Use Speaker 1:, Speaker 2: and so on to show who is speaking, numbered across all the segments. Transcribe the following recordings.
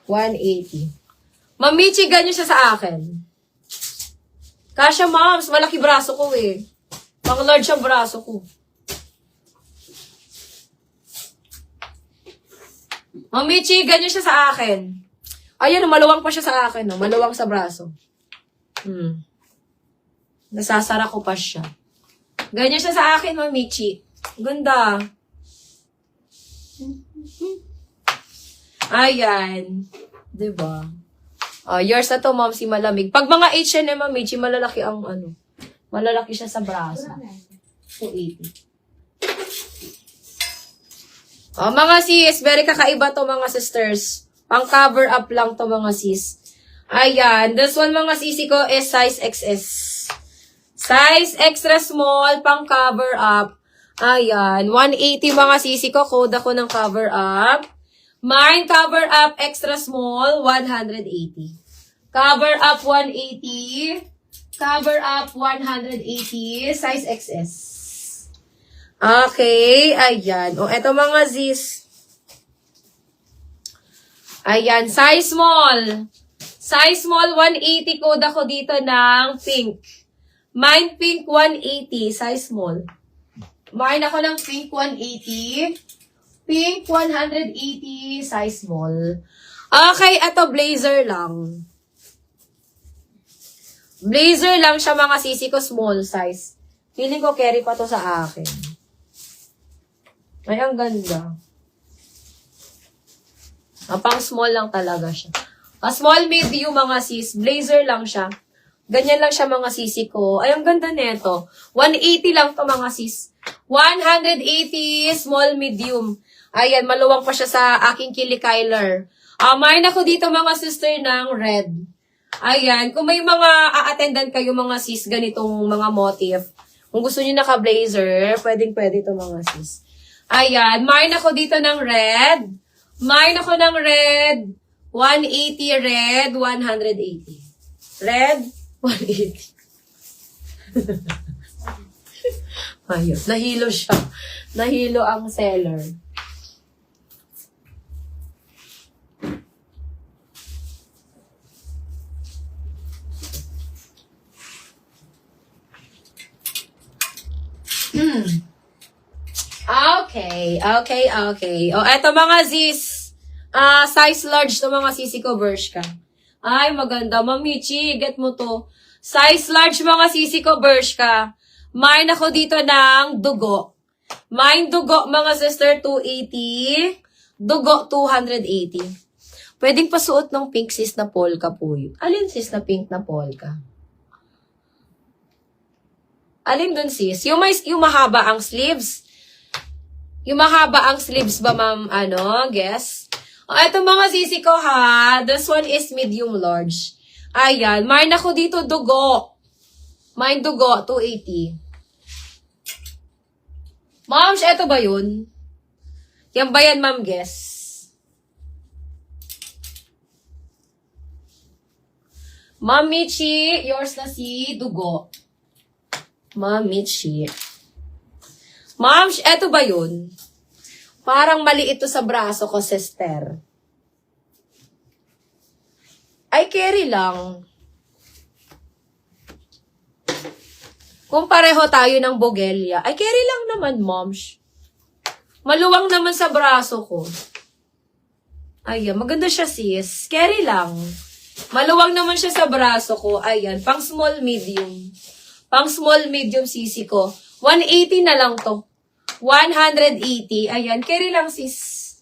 Speaker 1: 180. Ma'am Michi, ganyan siya sa akin. Kasha, ma'ams. Malaki braso ko eh. Pang large ang braso ko. Ma'am Michi, ganyan siya sa akin. Ayan, maluwang pa siya sa akin. No? Maluwang sa braso. Nasasara ko pa siya. Ganyan siya sa akin, Ma'am Michi. Ganda. Ayan. Diba? Yours na to, ma'am, si malamig. Pag mga H&M, Ma'am Michi, malalaki ang ano. Malalaki siya sa braso. 280. Mga sis, very kakaiba to, mga sisters. Pang cover up lang to, mga sis. Ayan. This one, mga sisi ko, is size XS. Size extra small, pang cover up. Ayan. 180, mga sisi ko. Code ako ng cover up. Mine cover up extra small, 180. Cover up 180. Cover up 180. Size XS. Okay. Ayan. O, eto mga zis. Ayan. Size small. Size small, 180. Code ako dito ng pink. Mine pink, 180. Size small. Mine ako ng pink, 180. Pink, 180, size small. Okay, ito blazer lang. Blazer lang siya, mga sisi ko, small size. Feeling ko carry pa to sa akin. Ay, ang ganda. Pang small lang talaga siya. Small medium, mga sis. Blazer lang siya. Ganyan lang siya, mga sisi ko. Ay, ang ganda nito. 180 lang to, mga sis. 180, small medium. Ayan, maluwang pa siya sa aking Kili Kyler. Mayroon ako dito, mga sister, ng red. Ayan, kung may mga a-attendan kayo, mga sis, ganitong mga motif. Kung gusto niyo naka-blazer, pwedeng-pwede ito, mga sis. Ayan, mayroon ako dito ng red. Mayroon ako ng red. 180 red, 180. Red, 180. Ayun, nahilo siya. Nahilo ang seller. Okay. O, eto mga zis. Size large to, mga sisi ko, Bershka. Ay, maganda. Mamichi, get mo to. Size large, mga sisi ko, Bershka. Mine ako dito ng dugo. Mine dugo, mga sister, 280. Dugo, 280. Pwedeng pasuot ng pink sis na polka po yun. Alin sis na pink na polka? Alin dun sis? Yung mahaba ang sleeves. Yung mahaba ang sleeves ba, ma'am? Guess? Ito mga sisi ko, ha. This one is medium large. Ayan. Mine ako dito, dugo. Mine dugo, 280. Ma'am, eto ba yun? Yan ba yan, ma'am? Guess. Ma'am Michi, yours na si dugo. Ma'am Michi. Ma'am, eto ba yun? Parang maliit to sa braso ko, sister. Ay, carry lang. Kung pareho tayo ng bogelya, ay carry lang naman, moms. Maluwang naman sa braso ko. Ayan, maganda siya, sis. Carry lang. Maluwang naman siya sa braso ko. Ayan, pang small medium. Pang small medium sisi ko. 180 na lang to. 180. Ayan, carry lang, sis.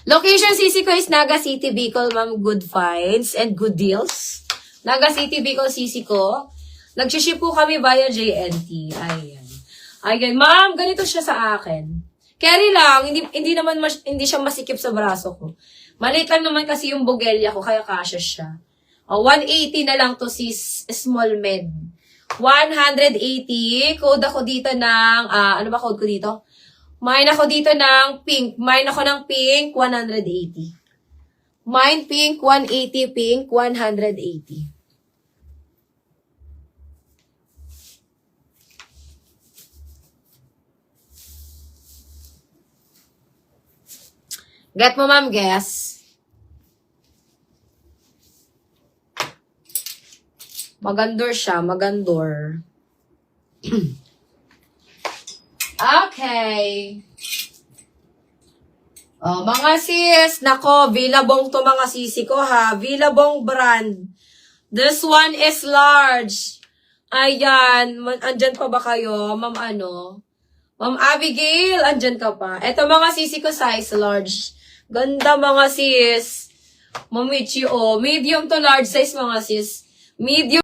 Speaker 1: Location sisi ko is Naga City, Bicol, ma'am. Good finds and good deals. Naga City, Bicol, sisi ko. Nag-ship po kami via JNT. Ayan. Ayan, ma'am, ganito siya sa akin. Carry lang, hindi siya masikip sa braso ko. Maliit lang naman kasi yung bogelya ko, kaya kasya siya. 180 na lang to, sis, small med. 180. Code ako dito ng, ano ba code ko dito? Mine ako dito ng pink. Mine ako ng pink, 180. Mine pink, 180. Pink, 180. Get mo, ma'am, guess? Magandor siya, magandor. Okay. Oh, mga sis, nako, Billabong to mga sisi ko ha. Billabong brand. This one is large. Ayan, andyan pa ba kayo? Ma'am ano? Ma'am Abigail, andyan ka pa. Ito mga sisi ko, size large. Ganda mga sis. Ma'am Michi, oh. Medium to large size mga sis. Medium.